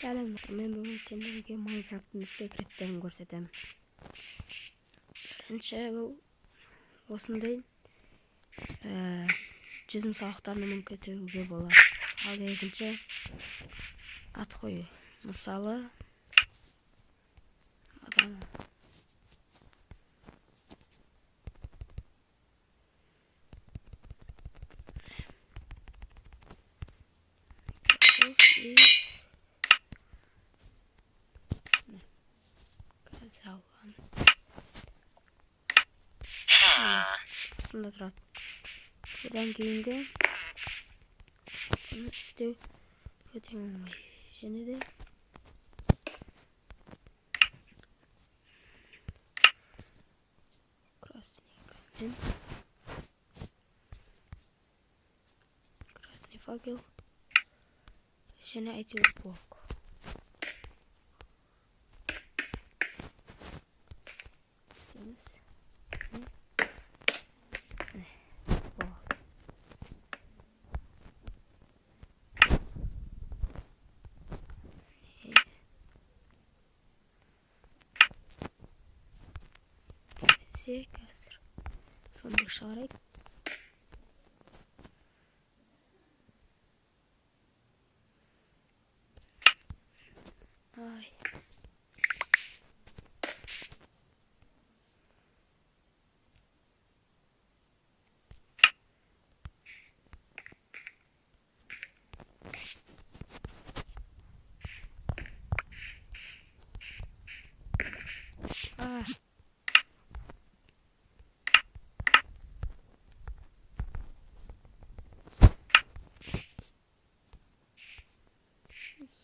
Сәлем, мен бүгін сендерге Майнкрафттың секреттерін көрсетемін. Бірінші бұл осындай жүзім сабақтарына мүмкіндігі болады. Ал екінші ат қою. Мысалы, адам саламыз. Сонда тұрады. Одан кейінгі bunu істеу өте оңай. Және де красный факел және әйтеуір блок. Қазір соны шығарайық. Ай.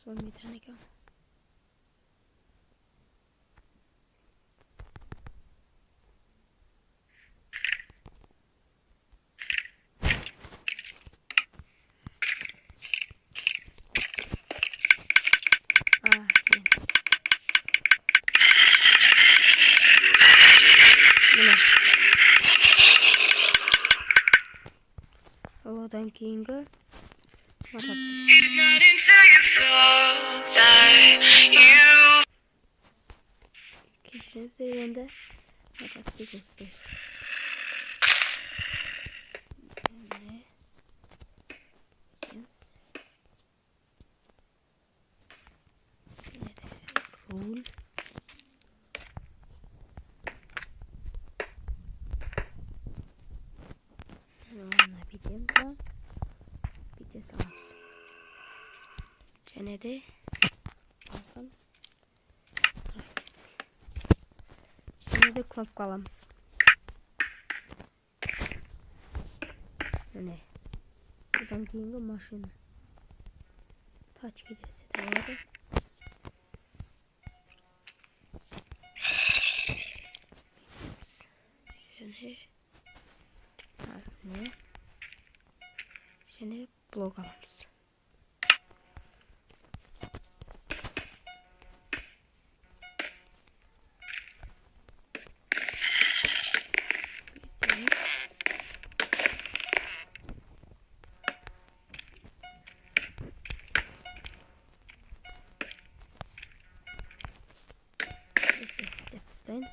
Son bir tane kaldı. Odan кейінгі кешіріңіздер, енді мотоцикл істейді. Руль. Оны бите саламыз. Және де кнопка аламыз. Міне. Одан кейінгі машина. Тачки десе де болады. Және блок аламыз. Stepstein.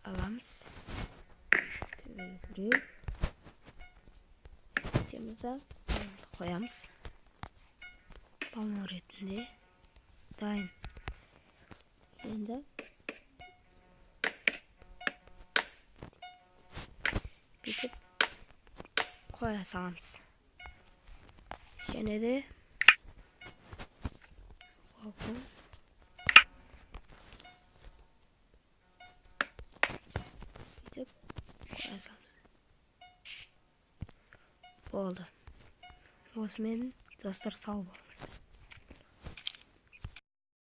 Alamız. Buraya içimize koyamız. Balon retinde dayın. Şimdi bitip koya salamız. Şimdi de bakın. Bitip koya salamız. Oldu. Osman dostlar sağ olun.